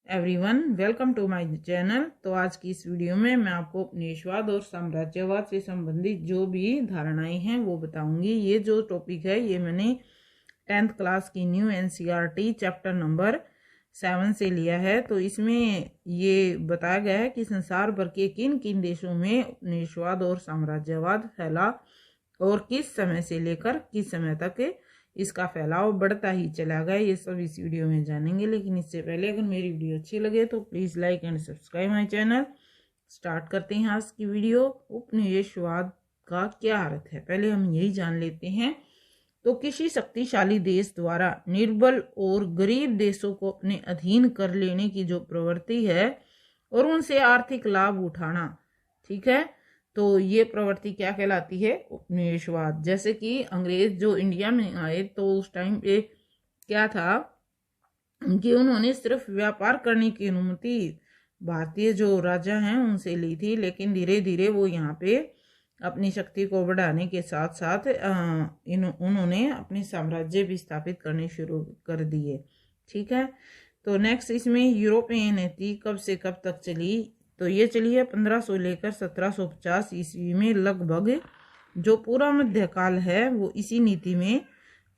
Everyone, welcome to my channel. तो आज की इस वीडियो में मैं आपको उपनिवेशवाद और साम्राज्यवाद से संबंधित जो भी धारणाएं हैं वो बताऊंगी। ये जो टॉपिक है ये मैंने 10th क्लास की न्यू एनसीईआरटी चैप्टर नंबर 7 से लिया है। तो इसमें ये बताया गया है कि संसार भर के किन किन देशों में उपनिवेशवाद और साम्राज्यवाद फैला और किस समय से लेकर किस समय तक इसका फैलाव बढ़ता ही चला गया। ये सब इस वीडियो में जानेंगे, लेकिन इससे पहले अगर मेरी वीडियो अच्छी लगे तो please like and subscribe my channel. Start करते हैं आज की वीडियो। उपनिवेशवाद का क्या अर्थ है, पहले हम यही जान लेते हैं। तो किसी शक्तिशाली देश द्वारा निर्बल और गरीब देशों को अपने अधीन कर लेने की जो प्रवृत्ति है और उनसे आर्थिक लाभ उठाना, ठीक है, तो ये प्रवृत्ति क्या कहलाती है? उपनिवेशवाद। जैसे कि अंग्रेज जो इंडिया में आए तो उस टाइम पे क्या था कि उन्होंने सिर्फ व्यापार करने की अनुमति भारतीय जो राजा हैं उनसे ली थी, लेकिन धीरे धीरे वो यहाँ पे अपनी शक्ति को बढ़ाने के साथ साथ उन्होंने अपने साम्राज्य भी स्थापित करने शुरू कर दिए, ठीक है। तो नेक्स्ट इसमें यूरोपियन नीति कब से कब तक चली? तो ये चली है 1500 लेकर 1750 ईस्वी में लगभग। जो पूरा मध्यकाल है वो इसी नीति में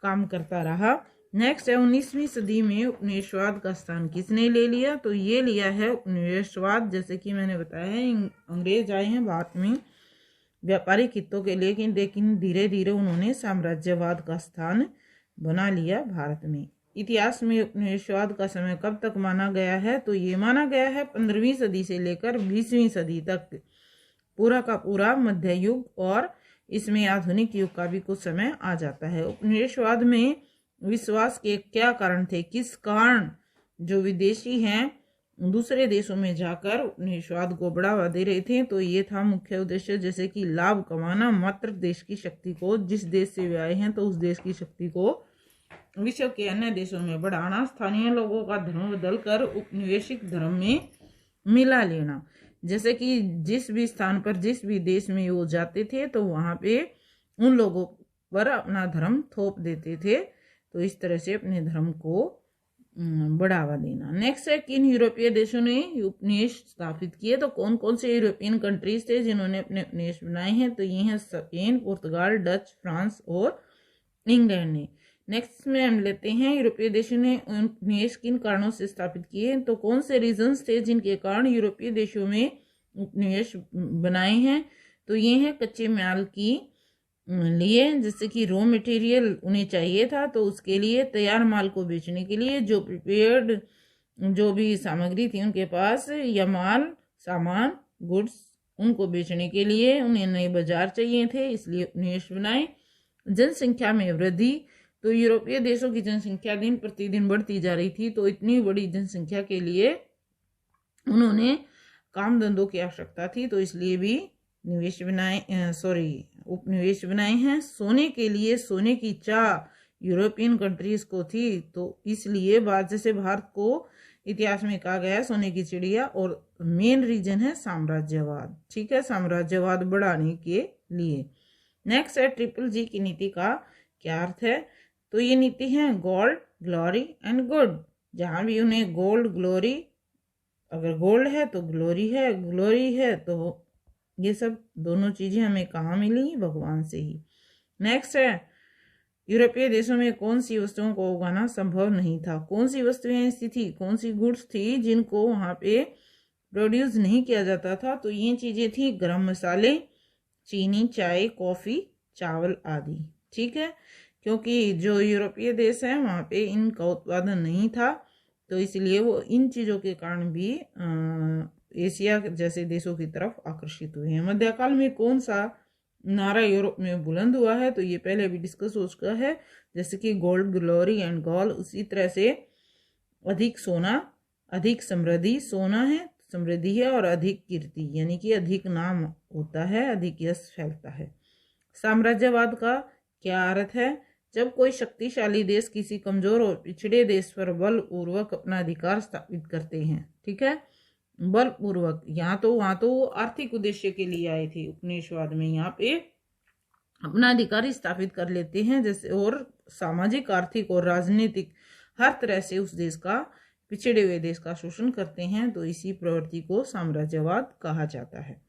काम करता रहा। नेक्स्ट है 19वीं सदी में उपनिवेशवाद का स्थान किसने ले लिया? तो ये लिया है उपनिवेशवाद, जैसे कि मैंने बताया है, अंग्रेज आए हैं भारत में व्यापारिक हितों के लिए, लेकिन धीरे धीरे उन्होंने साम्राज्यवाद का स्थान बना लिया भारत में। इतिहास में उपनिवेशवाद का समय कब तक माना गया है? तो ये माना गया है 15वीं सदी से लेकर 20वीं सदी तक, पूरा का पूरा मध्य युग, और इसमें आधुनिक युग का भी कुछ समय आ जाता है। उपनिवेशवाद में विश्वास के क्या कारण थे? किस कारण जो विदेशी हैं दूसरे देशों में जाकर उपनिवेशवाद को बढ़ावा दे रहे थे? तो ये था मुख्य उद्देश्य, जैसे कि लाभ कमाना, मात्र देश की शक्ति को, जिस देश से वे आए हैं तो उस देश की शक्ति को विश्व के अन्य देशों में बढ़ाना, स्थानीय लोगों का धर्म बदलकर उपनिवेशिक धर्म में मिला लेना। जैसे कि जिस भी स्थान पर जिस भी देश में वो जाते थे तो वहां पे उन लोगों पर अपना धर्म थोप देते थे, तो इस तरह से अपने धर्म को बढ़ावा देना। नेक्स्ट है किन यूरोपीय देशों ने उपनिवेश स्थापित किए? तो कौन कौन से यूरोपियन कंट्रीज थे जिन्होंने अपने उपनिवेश बनाए हैं? तो ये हैं स्पेन, पुर्तगाल, डच, फ्रांस और इंग्लैंड ने। नेक्स्ट में हम लेते हैं यूरोपीय देशों ने उपनिवेश किन कारणों से स्थापित किए? तो कौन से रीजंस थे जिनके कारण यूरोपीय देशों में उपनिवेश बनाए हैं? तो ये है कच्चे माल की लिए, जैसे कि रॉ मटेरियल उन्हें चाहिए था, तो उसके लिए तैयार माल को बेचने के लिए जो प्रिपेयर्ड जो भी सामग्री थी उनके पास, या माल सामान गुड्स उनको बेचने के लिए उन्हें नए बाजार चाहिए थे, इसलिए उपनिवेश बनाए। जनसंख्या में वृद्धि, तो यूरोपीय देशों की जनसंख्या दिन प्रतिदिन बढ़ती जा रही थी, तो इतनी बड़ी जनसंख्या के लिए उन्होंने काम धंधों की आवश्यकता थी, तो इसलिए भी उपनिवेश बनाए हैं। सोने के लिए, सोने की चाह यूरोपियन कंट्रीज को थी, तो इसलिए जैसे भारत को इतिहास में कहा गया है सोने की चिड़िया, और मेन रीजन है साम्राज्यवाद, ठीक है, साम्राज्यवाद बढ़ाने के लिए। नेक्स्ट है ट्रिपल जी की नीति का क्या अर्थ है? तो ये नीति है गोल्ड, ग्लोरी एंड गुड। जहां भी उन्हें गोल्ड, ग्लोरी, अगर गोल्ड है तो ग्लोरी है, ग्लोरी है तो ये सब दोनों चीजें हमें कहाँ मिली? भगवान से ही। नेक्स्ट है यूरोपीय देशों में कौन सी वस्तुओं को उगाना संभव नहीं था? कौन सी वस्तुएं ऐसी थी, कौन सी गुड्स थी जिनको वहां पे प्रोड्यूस नहीं किया जाता था? तो ये चीजें थी गरम मसाले, चीनी, चाय, कॉफी, चावल आदि, ठीक है। क्योंकि जो यूरोपीय देश है वहाँ पे इनका उत्पादन नहीं था, तो इसलिए वो इन चीज़ों के कारण भी एशिया जैसे देशों की तरफ आकर्षित हुए हैं। मध्यकाल में कौन सा नारा यूरोप में बुलंद हुआ है? तो ये पहले भी डिस्कस हो चुका है, जैसे कि गोल्ड, ग्लोरी एंड गॉल। उसी तरह से अधिक सोना, अधिक समृद्धि, सोना है समृद्धि है, और अधिक कीर्ति यानी कि अधिक नाम होता है, अधिक यश फैलता है। साम्राज्यवाद का क्या अर्थ है? जब कोई शक्तिशाली देश किसी कमजोर और पिछड़े देश पर बलपूर्वक अपना अधिकार स्थापित करते हैं, ठीक है, बलपूर्वक। वहां तो आर्थिक उद्देश्य के लिए आए थे उपनिवेशवाद में, यहाँ पे अपना अधिकार स्थापित कर लेते हैं, जैसे, और सामाजिक, आर्थिक और राजनीतिक हर तरह से उस देश का पिछड़े हुए देश का शोषण करते हैं, तो इसी प्रवृत्ति को साम्राज्यवाद कहा जाता है।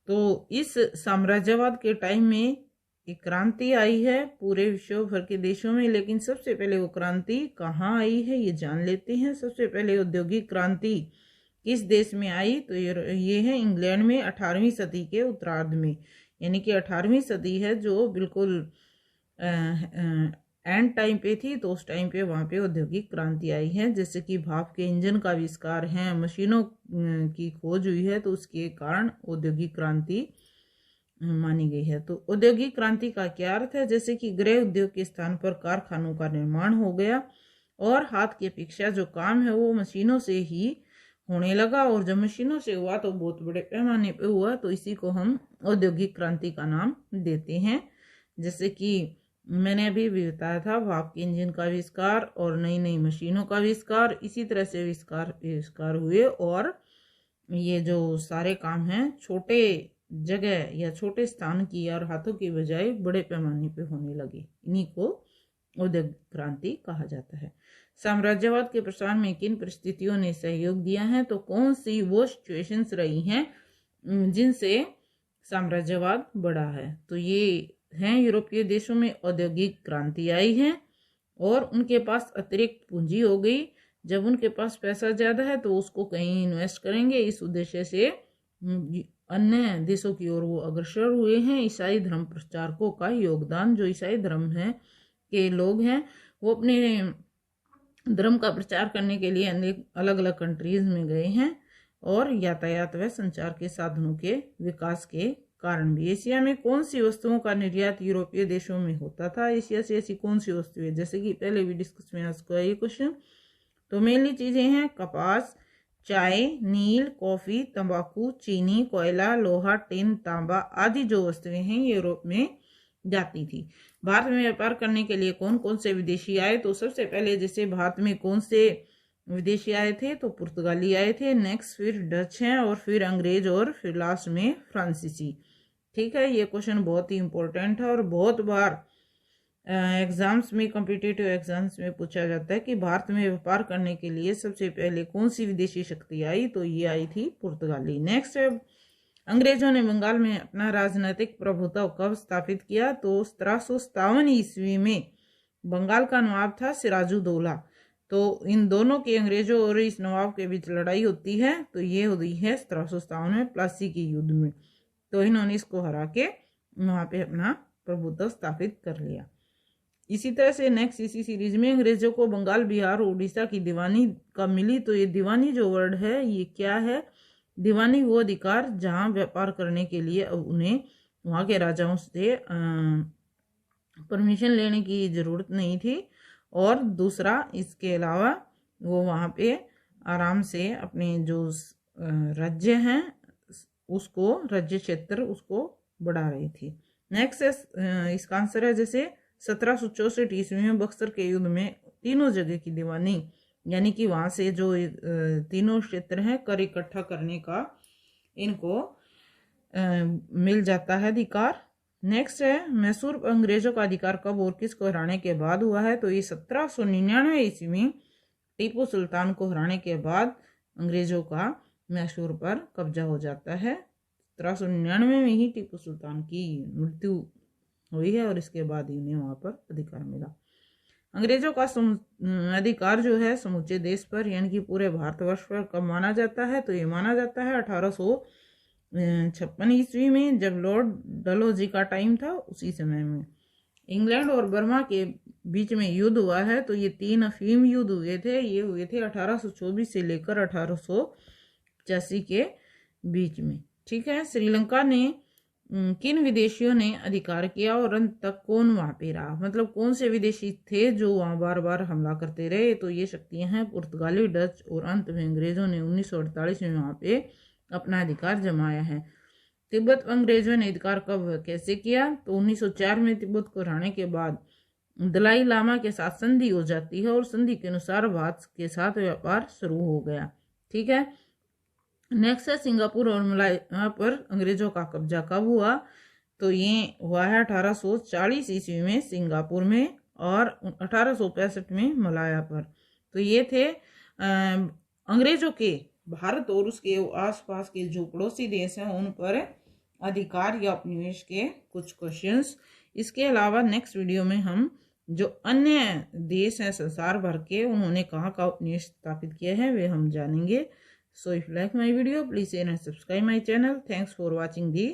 तो इस साम्राज्यवाद के टाइम में एक क्रांति आई है पूरे विश्व भर के देशों में, लेकिन सबसे पहले वो क्रांति कहाँ आई है ये जान लेते हैं। सबसे पहले औद्योगिक क्रांति किस देश में आई, तो ये है इंग्लैंड में 18वीं सदी के उत्तरार्ध में, यानी कि 18वीं सदी है जो बिल्कुल एंड टाइम पे थी। तो उस टाइम पे वहाँ पे औद्योगिक क्रांति आई है, जैसे कि भाप के इंजन का आविष्कार है, मशीनों की खोज हुई है, तो उसके कारण औद्योगिक क्रांति मानी गई है। तो औद्योगिक क्रांति का क्या अर्थ है, जैसे कि गृह उद्योग के स्थान पर कारखानों का निर्माण हो गया और हाथ की अपेक्षा जो काम है वो मशीनों से ही होने लगा, और जब मशीनों से हुआ तो बहुत बड़े पैमाने पे हुआ, तो इसी को हम औद्योगिक क्रांति का नाम देते हैं। जैसे कि मैंने अभी भी बताया था, भाप के इंजन का आविष्कार और नई नई मशीनों का आविष्कार, इसी तरह से आविष्कार हुए, और ये जो सारे काम हैं छोटे जगह या छोटे स्थान की और हाथों की बजाय बड़े पैमाने पे होने लगे, इन्हीं को औद्योगिक क्रांति कहा जाता है। साम्राज्यवाद के प्रसार में किन परिस्थितियों ने सहयोग दिया है, तो कौन सी वो सिचुएशंस रही हैं जिनसे साम्राज्यवाद बढ़ा है, तो ये हैं यूरोपीय देशों में औद्योगिक क्रांति आई है और उनके पास अतिरिक्त पूंजी हो गई। जब उनके पास पैसा ज्यादा है तो उसको कहीं इन्वेस्ट करेंगे, इस उद्देश्य से अन्य देशों की ओर वो अग्रसर हुए हैं। ईसाई धर्म प्रचारकों का योगदान, जो ईसाई धर्म है के लोग हैं वो अपने धर्म का प्रचार करने के लिए अनेक अलग अलग कंट्रीज में गए हैं, और यातायात व संचार के साधनों के विकास के कारण भी। एशिया में कौन सी वस्तुओं का निर्यात यूरोपीय देशों में होता था, एशिया से ऐसी कौन सी वस्तुएं, जैसे कि पहले भी डिस्कस में आया ये क्वेश्चन, तो मेनली चीजें हैं कपास, चाय, नील, कॉफी, तंबाकू, चीनी, कोयला, लोहा, टिन, तांबा आदि जो वस्तुएं हैं यूरोप में जाती थी। भारत में व्यापार करने के लिए कौन कौन से विदेशी आए, तो सबसे पहले जैसे भारत में कौन से विदेशी आए थे, तो पुर्तगाली आए थे, नेक्स्ट फिर डच हैं, और फिर अंग्रेज, और फिर लास्ट में फ्रांसीसी। ठीक है, ये क्वेश्चन बहुत ही इंपॉर्टेंट है और बहुत बार एग्जाम्स में, कॉम्पिटिटिव एग्जाम्स में पूछा जाता है कि भारत में व्यापार करने के लिए सबसे पहले कौन सी विदेशी शक्ति आई, तो ये आई थी पुर्तगाली। नेक्स्ट है, अंग्रेजों ने बंगाल में अपना राजनीतिक प्रभुत्व कब स्थापित किया, तो 1757 ईस्वी में बंगाल का नवाब था सिराजुद्दौला। तो इन दोनों के, अंग्रेजों और इस नवाब के बीच लड़ाई होती है, तो ये हुई है 1757 में प्लासी के युद्ध में। तो इन्होंने इसको हरा के वहां पे अपना प्रभुत्व स्थापित कर लिया। इसी तरह से नेक्स्ट इसी सीरीज में अंग्रेजों को बंगाल, बिहार, उड़ीसा की दीवानी कब मिली, तो ये दीवानी जो वर्ड है ये क्या है, दीवानी वो अधिकार जहां व्यापार करने के लिए अब उन्हें वहां के राजाओं से परमिशन लेने की जरूरत नहीं थी, और दूसरा इसके अलावा वो वहां पे आराम से अपने जो राज्य हैं उसको, राज्य क्षेत्र उसको बढ़ा रही थी। नेक्स्ट इसका आंसर है, जैसे 1764 ईस्वी में बक्सर के युद्ध में तीनों जगह की दीवानी, यानी कि वहां से जो तीनों क्षेत्र हैं कर इकट्ठा करने का इनको मिल जाता है अधिकार। नेक्स्ट है, मैसूर अंग्रेजों का अधिकार कब और किसको हराने के बाद हुआ है, तो ये 1799 ईस्वी में टीपू सुल्तान को हराने के बाद अंग्रेजों का मैसूर पर कब्जा हो जाता है। 1799 में ही टीपू सुल्तान की मृत्यु हुई है और इसके बाद ही उन्हें वहां पर अधिकार मिला। अंग्रेजों का अधिकार जो है समूचे देश पर, यानी कि पूरे भारतवर्ष पर कब माना जाता है, तो ये माना जाता है 1856 ईस्वी में, जब लॉर्ड डलहौजी का टाइम था उसी समय में। इंग्लैंड और बर्मा के बीच में युद्ध हुआ है, तो ये 3 अफीम युद्ध हुए थे, ये हुए थे 1824 से लेकर 1885 के बीच में। ठीक है, श्रीलंका ने किन विदेशियों ने अधिकार किया और अंत तक कौन वहां पे रहा, मतलब कौन से विदेशी थे जो वहां बार बार हमला करते रहे, तो ये शक्तियां हैं पुर्तगाली, डच, और अंत में अंग्रेजों ने 1948 में वहां पे अपना अधिकार जमाया है। तिब्बत अंग्रेजों ने अधिकार कब कैसे किया, तो 1904 में तिब्बत को हराने के बाद दलाई लामा के साथ संधि हो जाती है, और संधि के अनुसार भारत के साथ व्यापार शुरू हो गया। ठीक है, नेक्स्ट है, सिंगापुर और मलाया पर अंग्रेजों का कब्जा कब हुआ, तो ये हुआ है 1840 ईस्वी में सिंगापुर में, और 1865 में मलाया पर। तो ये थे अंग्रेजों के भारत और उसके आसपास के जो पड़ोसी देश हैं उन पर अधिकार या उपनिवेश के कुछ क्वेश्चंस। इसके अलावा नेक्स्ट वीडियो में हम जो अन्य देश हैं संसार भर के, उन्होंने कहाँ का उपनिवेश स्थापित किया है वे हम जानेंगे। So if like my video please share and subscribe my channel. Thanks for watching the